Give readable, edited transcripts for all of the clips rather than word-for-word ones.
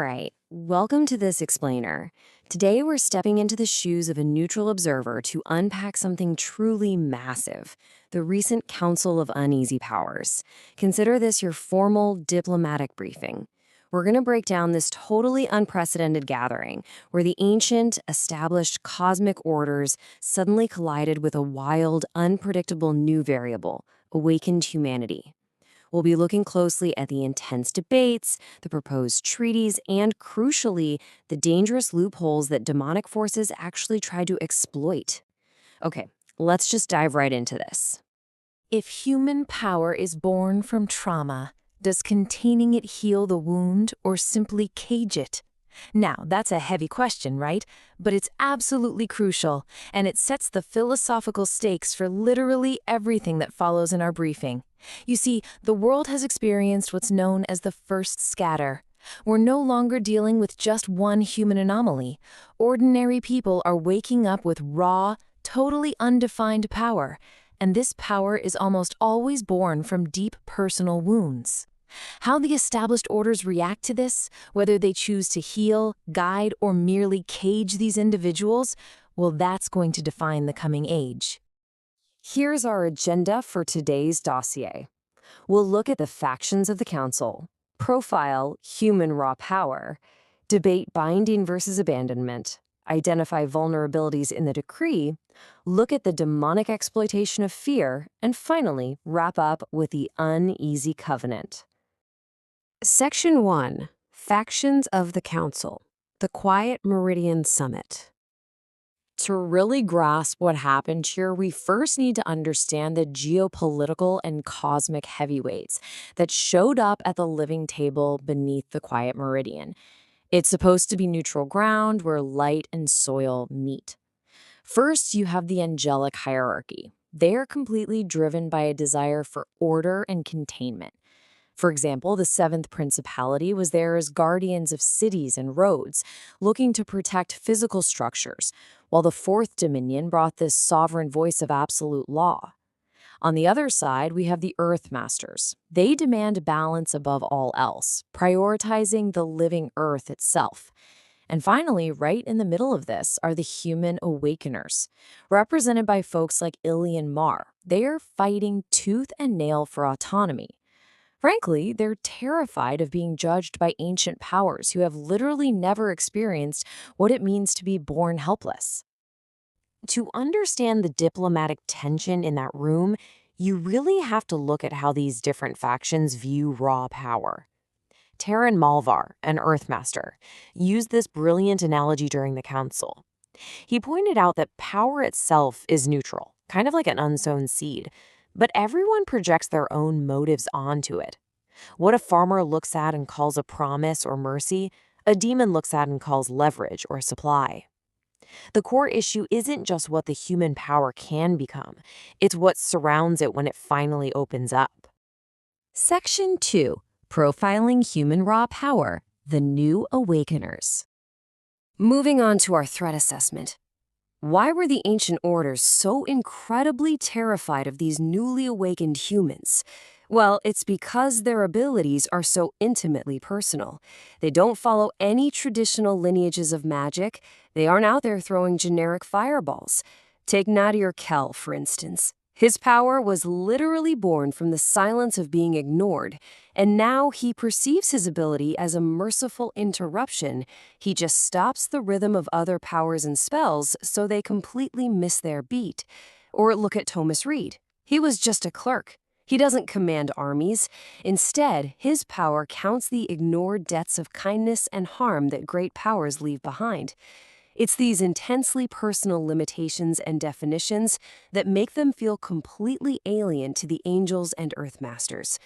right, welcome to this explainer. Today we're stepping into the shoes of a neutral observer to unpack something truly massive, the recent Council of Uneasy Powers. Consider this your formal diplomatic briefing. We're going to break down this totally unprecedented gathering where the ancient, established cosmic orders suddenly collided with a wild, unpredictable new variable, awakened humanity. We'll be looking closely at the intense debates, the proposed treaties, and, crucially, the dangerous loopholes that demonic forces actually try to exploit. Okay, let's just dive right into this. If human power is born from trauma, does containing it heal the wound or simply cage it? Now, that's a heavy question, right? But it's absolutely crucial, and it sets the philosophical stakes for literally everything that follows in our briefing. You see, the world has experienced what's known as the first scatter. We're no longer dealing with just one human anomaly. Ordinary people are waking up with raw, totally undefined power, and this power is almost always born from deep personal wounds. How the established orders react to this, whether they choose to heal, guide, or merely cage these individuals, well, that's going to define the coming age. Here's our agenda for today's dossier. We'll look at the factions of the council, profile human raw power, debate binding versus abandonment, identify vulnerabilities in the decree, look at the demonic exploitation of fear, and finally wrap up with the uneasy covenant. Section 1. Factions of the Council. The Quiet Meridian Summit. To really grasp what happened here, we first need to understand the geopolitical and cosmic heavyweights that showed up at the living table beneath the Quiet Meridian. It's supposed to be neutral ground where light and soil meet. First, you have the angelic hierarchy. They are completely driven by a desire for order and containment. For example, the seventh principality was there as guardians of cities and roads, looking to protect physical structures, while the fourth dominion brought this sovereign voice of absolute law. On the other side, we have the Earth Masters. They demand balance above all else, prioritizing the living Earth itself. And finally, right in the middle of this are the human awakeners, represented by folks like Ilyan Marr. They are fighting tooth and nail for autonomy. Frankly, they're terrified of being judged by ancient powers who have literally never experienced what it means to be born helpless. To understand the diplomatic tension in that room, you really have to look at how these different factions view raw power. Terran Malvar, an Earthmaster, used this brilliant analogy during the council. He pointed out that power itself is neutral, kind of like an unsown seed, but everyone projects their own motives onto it. What a farmer looks at and calls a promise or mercy, a demon looks at and calls leverage or supply. The core issue isn't just what the human power can become, it's what surrounds it when it finally opens up. Section 2. Profiling Human Raw Power, the New Awakeners. Moving on to our threat assessment. Why were the ancient orders so incredibly terrified of these newly awakened humans? Well, it's because their abilities are so intimately personal. They don't follow any traditional lineages of magic. They aren't out there throwing generic fireballs. Take Nadir Kell, for instance. His power was literally born from the silence of being ignored, and now he perceives his ability as a merciful interruption. He just stops the rhythm of other powers and spells so they completely miss their beat. Or look at Thomas Reed. He was just a clerk. He doesn't command armies. Instead, his power counts the ignored debts of kindness and harm that great powers leave behind. It's these intensely personal limitations and definitions that make them feel completely alien to the angels and Earthmasters.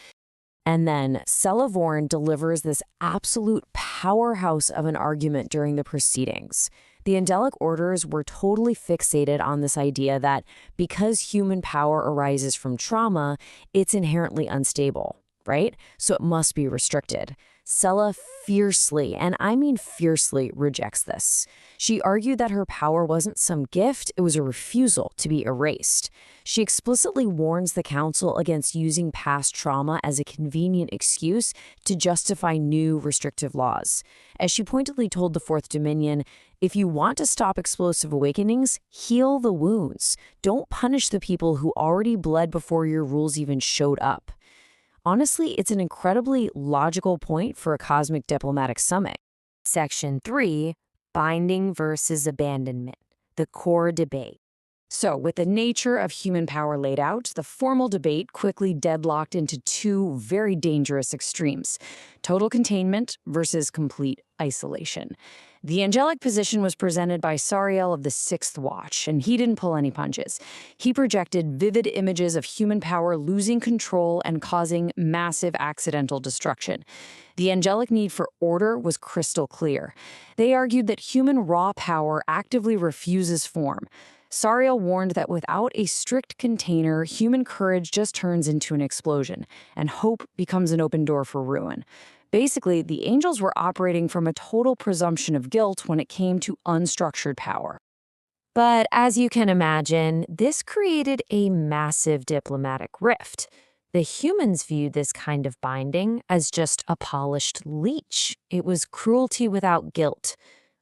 And then Celevorn delivers this absolute powerhouse of an argument during the proceedings. The angelic orders were totally fixated on this idea that because human power arises from trauma, it's inherently unstable, right? So it must be restricted. Sella fiercely, and I mean fiercely, rejects this. She argued that her power wasn't some gift, it was a refusal to be erased. She explicitly warns the council against using past trauma as a convenient excuse to justify new restrictive laws. As she pointedly told the Fourth Dominion, if you want to stop explosive awakenings, heal the wounds. Don't punish the people who already bled before your rules even showed up. Honestly, it's an incredibly logical point for a cosmic diplomatic summit. Section 3, Binding versus Abandonment, the core debate. So, with the nature of human power laid out, the formal debate quickly deadlocked into two very dangerous extremes: total containment versus complete isolation. The angelic position was presented by Sariel of the Sixth Watch, and he didn't pull any punches. He projected vivid images of human power losing control and causing massive accidental destruction. The angelic need for order was crystal clear. They argued that human raw power actively refuses form. Sariel warned that without a strict container, human courage just turns into an explosion, and hope becomes an open door for ruin. Basically, the angels were operating from a total presumption of guilt when it came to unstructured power. But as you can imagine, this created a massive diplomatic rift. The humans viewed this kind of binding as just a polished leech. It was cruelty without guilt.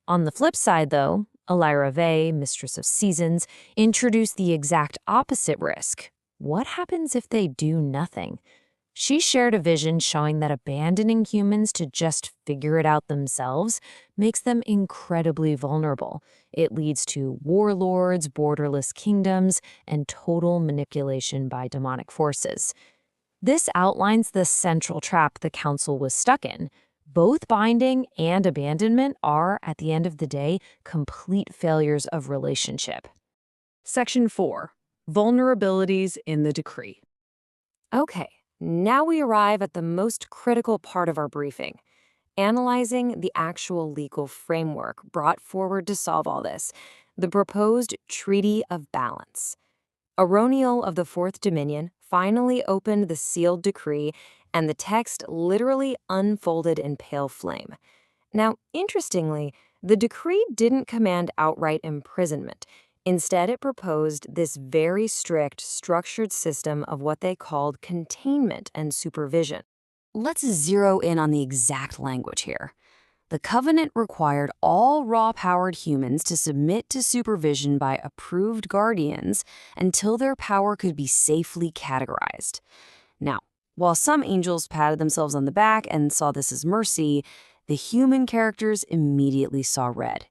On the flip side, though, Elira Vey, Mistress of Seasons, introduced the exact opposite risk. What happens if they do nothing? She shared a vision showing that abandoning humans to just figure it out themselves makes them incredibly vulnerable. It leads to warlords, borderless kingdoms, and total manipulation by demonic forces. This outlines the central trap the Council was stuck in. Both binding and abandonment are, at the end of the day, complete failures of relationship. Section 4. Vulnerabilities in the Decree. Okay. Now we arrive at the most critical part of our briefing, analyzing the actual legal framework brought forward to solve all this, the proposed Treaty of Balance. Aroniel of the Fourth Dominion finally opened the sealed decree, and the text literally unfolded in pale flame. Now, interestingly, the decree didn't command outright imprisonment. Instead, it proposed this very strict, structured system of what they called containment and supervision. Let's zero in on the exact language here. The covenant required all raw-powered humans to submit to supervision by approved guardians until their power could be safely categorized. Now, while some angels patted themselves on the back and saw this as mercy, the human characters immediately saw red.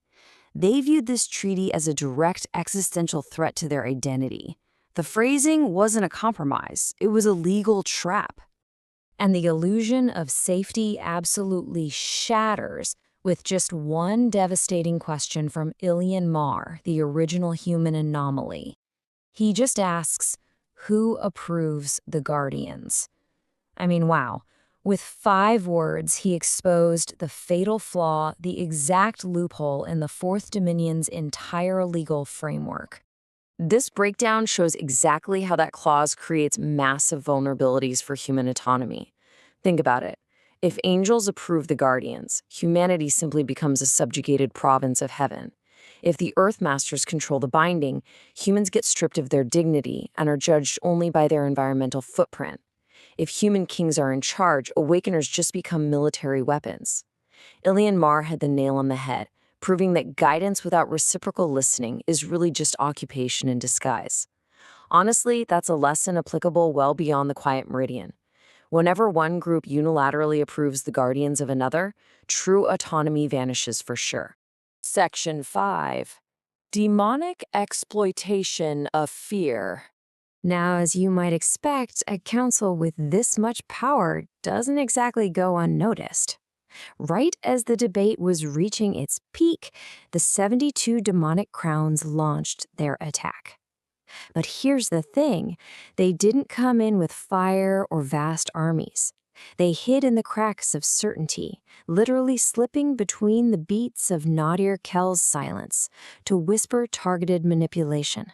They viewed this treaty as a direct existential threat to their identity. The phrasing wasn't a compromise, it was a legal trap. And the illusion of safety absolutely shatters with just one devastating question from Ilyan Marr, the original human anomaly. He just asks, who approves the guardians? I mean, wow. With 5 words, he exposed the fatal flaw, the exact loophole in the Fourth Dominion's entire legal framework. This breakdown shows exactly how that clause creates massive vulnerabilities for human autonomy. Think about it. If angels approve the guardians, humanity simply becomes a subjugated province of heaven. If the Earth Masters control the binding, humans get stripped of their dignity and are judged only by their environmental footprint. If human kings are in charge, awakeners just become military weapons. Ilyan Marr had the nail on the head, proving that guidance without reciprocal listening is really just occupation in disguise. Honestly, that's a lesson applicable well beyond the quiet meridian. Whenever one group unilaterally approves the guardians of another, true autonomy vanishes for sure. Section 5. Demonic exploitation of fear. Now, as you might expect, a council with this much power doesn't exactly go unnoticed. Right as the debate was reaching its peak, the 72 demonic crowns launched their attack. But here's the thing, they didn't come in with fire or vast armies. They hid in the cracks of certainty, literally slipping between the beats of Nadir Kel's silence to whisper targeted manipulation.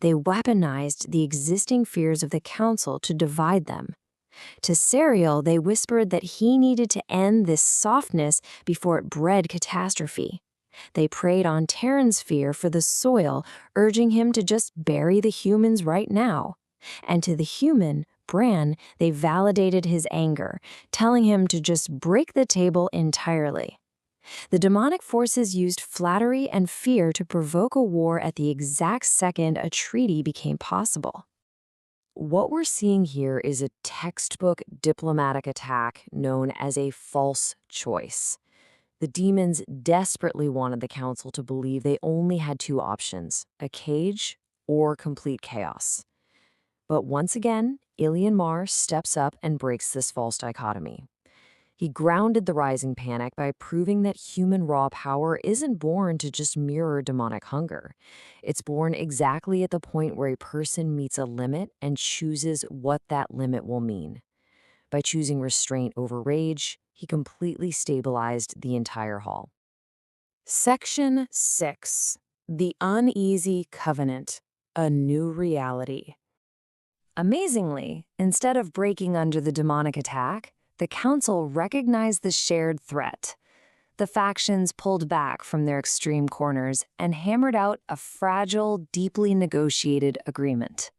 They weaponized the existing fears of the council to divide them. To Serial, they whispered that he needed to end this softness before it bred catastrophe. They preyed on Terran's fear for the soil, urging him to just bury the humans right now. And to the human, Bran, they validated his anger, telling him to just break the table entirely. The demonic forces used flattery and fear to provoke a war at the exact second a treaty became possible. What we're seeing here is a textbook diplomatic attack known as a false choice. The demons desperately wanted the council to believe they only had two options, a cage or complete chaos. But once again, Ilyan Marr steps up and breaks this false dichotomy. He grounded the rising panic by proving that human raw power isn't born to just mirror demonic hunger. It's born exactly at the point where a person meets a limit and chooses what that limit will mean. By choosing restraint over rage, he completely stabilized the entire hall. Section 6. The Uneasy Covenant, a New Reality. Amazingly, instead of breaking under the demonic attack, the council recognized the shared threat. The factions pulled back from their extreme corners and hammered out a fragile, deeply negotiated agreement.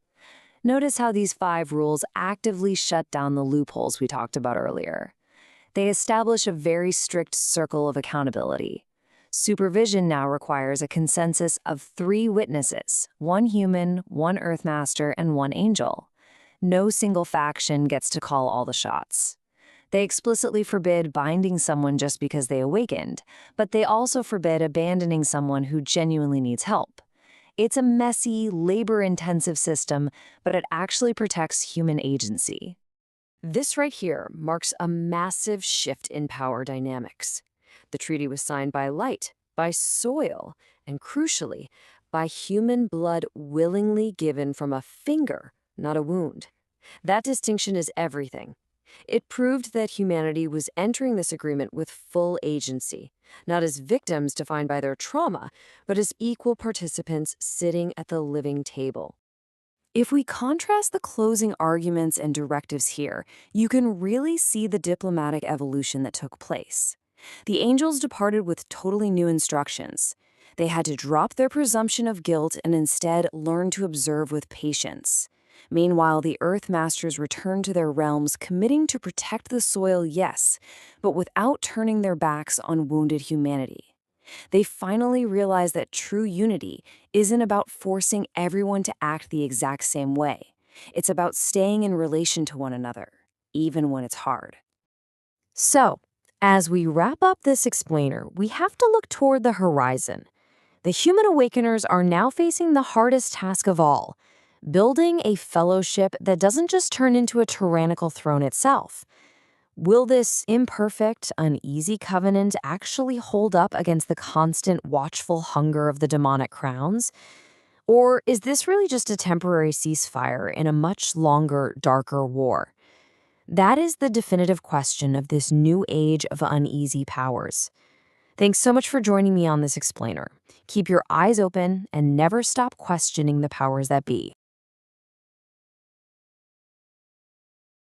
Notice how these 5 rules actively shut down the loopholes we talked about earlier. They establish a very strict circle of accountability. Supervision now requires a consensus of 3 witnesses, 1 human, 1 Earthmaster, and 1 angel. No single faction gets to call all the shots. They explicitly forbid binding someone just because they awakened, but they also forbid abandoning someone who genuinely needs help. It's a messy, labor-intensive system, but it actually protects human agency. This right here marks a massive shift in power dynamics. The treaty was signed by light, by soil, and crucially, by human blood willingly given from a finger, not a wound. That distinction is everything. It proved that humanity was entering this agreement with full agency, not as victims defined by their trauma, but as equal participants sitting at the living table. If we contrast the closing arguments and directives here, you can really see the diplomatic evolution that took place. The angels departed with totally new instructions. They had to drop their presumption of guilt and instead learn to observe with patience. Meanwhile, the Earth Masters returned to their realms, committing to protect the soil, yes, but without turning their backs on wounded humanity. They finally realized that true unity isn't about forcing everyone to act the exact same way. It's about staying in relation to one another, even when it's hard. So, as we wrap up this explainer, we have to look toward the horizon. The human awakeners are now facing the hardest task of all, building a fellowship that doesn't just turn into a tyrannical throne itself. Will this imperfect, uneasy covenant actually hold up against the constant watchful hunger of the demonic crowns? Or is this really just a temporary ceasefire in a much longer, darker war? That is the definitive question of this new age of uneasy powers. Thanks so much for joining me on this explainer. Keep your eyes open and never stop questioning the powers that be.